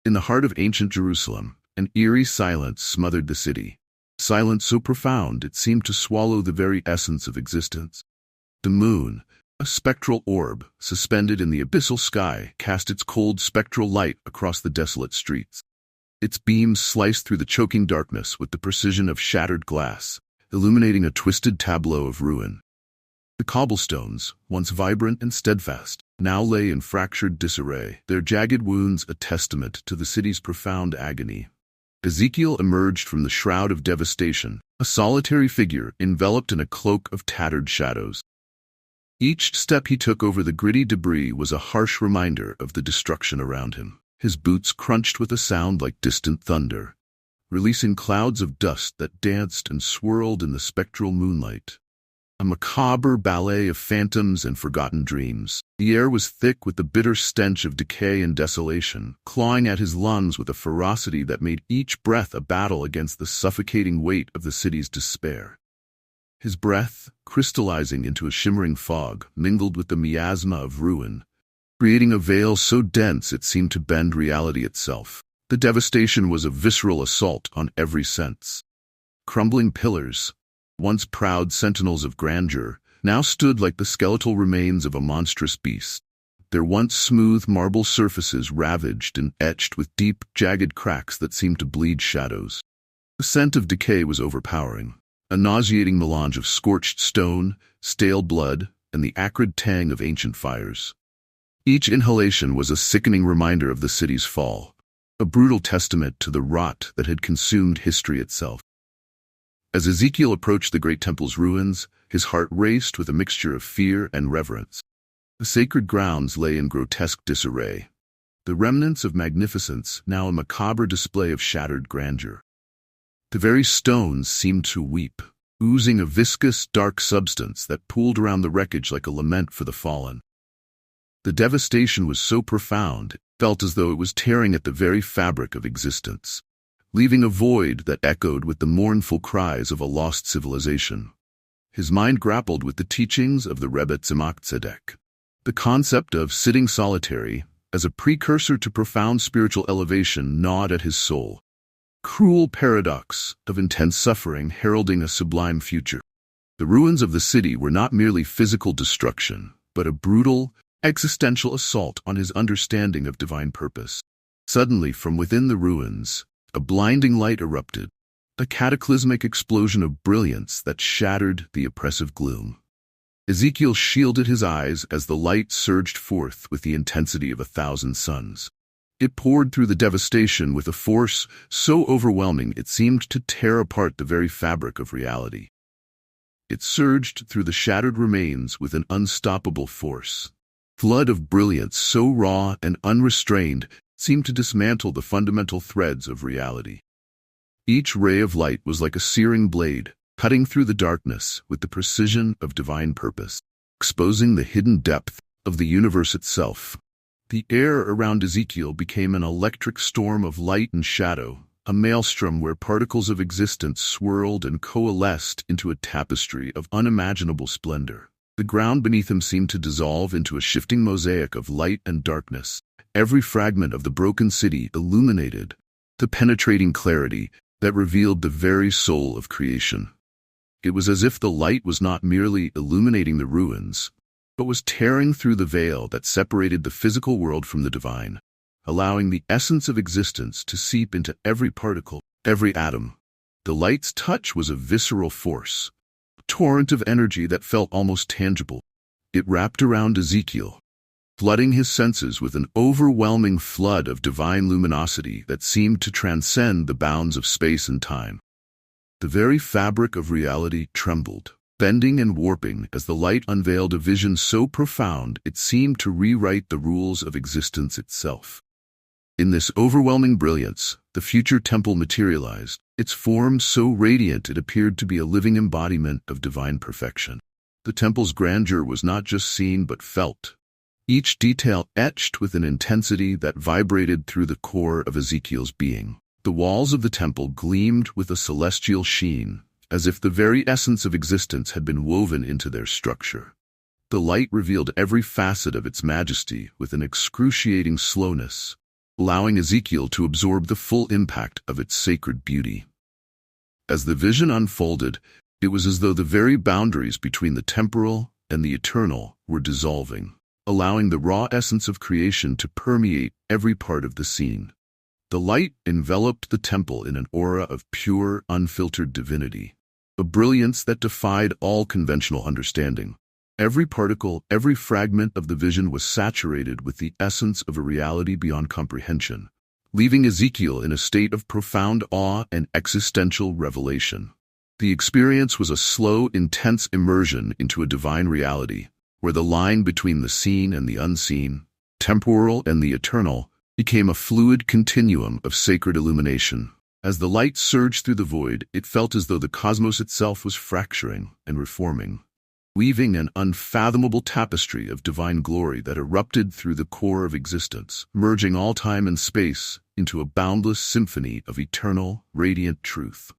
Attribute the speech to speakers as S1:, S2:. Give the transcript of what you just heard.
S1: In the heart of ancient Jerusalem, an eerie silence smothered the city. Silence so profound it seemed to swallow the very essence of existence. The moon, a spectral orb, suspended in the abyssal sky, cast its cold spectral light across the desolate streets. Its beams sliced through the choking darkness with the precision of shattered glass, illuminating a twisted tableau of ruin. The cobblestones, once vibrant and steadfast, now lay in fractured disarray, their jagged wounds a testament to the city's profound agony. Ezekiel emerged from the shroud of devastation, a solitary figure enveloped in a cloak of tattered shadows. Each step he took over the gritty debris was a harsh reminder of the destruction around him. His boots crunched with a sound like distant thunder, releasing clouds of dust that danced and swirled in the spectral moonlight. A macabre ballet of phantoms and forgotten dreams. The air was thick with the bitter stench of decay and desolation, clawing at his lungs with a ferocity that made each breath a battle against the suffocating weight of the city's despair. His breath, crystallizing into a shimmering fog, mingled with the miasma of ruin, creating a veil so dense it seemed to bend reality itself. The devastation was a visceral assault on every sense. Crumbling pillars, once proud sentinels of grandeur, now stood like the skeletal remains of a monstrous beast, their once smooth marble surfaces ravaged and etched with deep, jagged cracks that seemed to bleed shadows. The scent of decay was overpowering, a nauseating melange of scorched stone, stale blood, and the acrid tang of ancient fires. Each inhalation was a sickening reminder of the city's fall, a brutal testament to the rot that had consumed history itself. As Ezekiel approached the great temple's ruins, his heart raced with a mixture of fear and reverence. The sacred grounds lay in grotesque disarray, the remnants of magnificence now a macabre display of shattered grandeur. The very stones seemed to weep, oozing a viscous, dark substance that pooled around the wreckage like a lament for the fallen. The devastation was so profound, it felt as though it was tearing at the very fabric of existence, leaving a void that echoed with the mournful cries of a lost civilization. His mind grappled with the teachings of the Rebbe Tzemach Tzedek, the concept of sitting solitary as a precursor to profound spiritual elevation gnawed at his soul. Cruel paradox of intense suffering heralding a sublime future. The ruins of the city were not merely physical destruction, but a brutal, existential assault on his understanding of divine purpose. Suddenly, from within the ruins, a blinding light erupted, a cataclysmic explosion of brilliance that shattered the oppressive gloom. Ezekiel shielded his eyes as the light surged forth with the intensity of 1,000 suns. It poured through the devastation with a force so overwhelming it seemed to tear apart the very fabric of reality. It surged through the shattered remains with an unstoppable force. Flood of brilliance so raw and unrestrained seemed to dismantle the fundamental threads of reality. Each ray of light was like a searing blade, cutting through the darkness with the precision of divine purpose, exposing the hidden depth of the universe itself. The air around Ezekiel became an electric storm of light and shadow, a maelstrom where particles of existence swirled and coalesced into a tapestry of unimaginable splendor. The ground beneath him seemed to dissolve into a shifting mosaic of light and darkness, every fragment of the broken city illuminated, the penetrating clarity that revealed the very soul of creation. It was as if the light was not merely illuminating the ruins, but was tearing through the veil that separated the physical world from the divine, allowing the essence of existence to seep into every particle, every atom. The light's touch was a visceral force, a torrent of energy that felt almost tangible. It wrapped around Ezekiel, flooding his senses with an overwhelming flood of divine luminosity that seemed to transcend the bounds of space and time. The very fabric of reality trembled, bending and warping as the light unveiled a vision so profound it seemed to rewrite the rules of existence itself. In this overwhelming brilliance, the future temple materialized, its form so radiant it appeared to be a living embodiment of divine perfection. The temple's grandeur was not just seen but felt, each detail etched with an intensity that vibrated through the core of Ezekiel's being. The walls of the temple gleamed with a celestial sheen, as if the very essence of existence had been woven into their structure. The light revealed every facet of its majesty with an excruciating slowness, allowing Ezekiel to absorb the full impact of its sacred beauty. As the vision unfolded, it was as though the very boundaries between the temporal and the eternal were dissolving, allowing the raw essence of creation to permeate every part of the scene. The light enveloped the temple in an aura of pure, unfiltered divinity, a brilliance that defied all conventional understanding. Every particle, every fragment of the vision was saturated with the essence of a reality beyond comprehension, leaving Ezekiel in a state of profound awe and existential revelation. The experience was a slow, intense immersion into a divine reality, where the line between the seen and the unseen, temporal and the eternal, became a fluid continuum of sacred illumination. As the light surged through the void, it felt as though the cosmos itself was fracturing and reforming, weaving an unfathomable tapestry of divine glory that erupted through the core of existence, merging all time and space into a boundless symphony of eternal, radiant truth.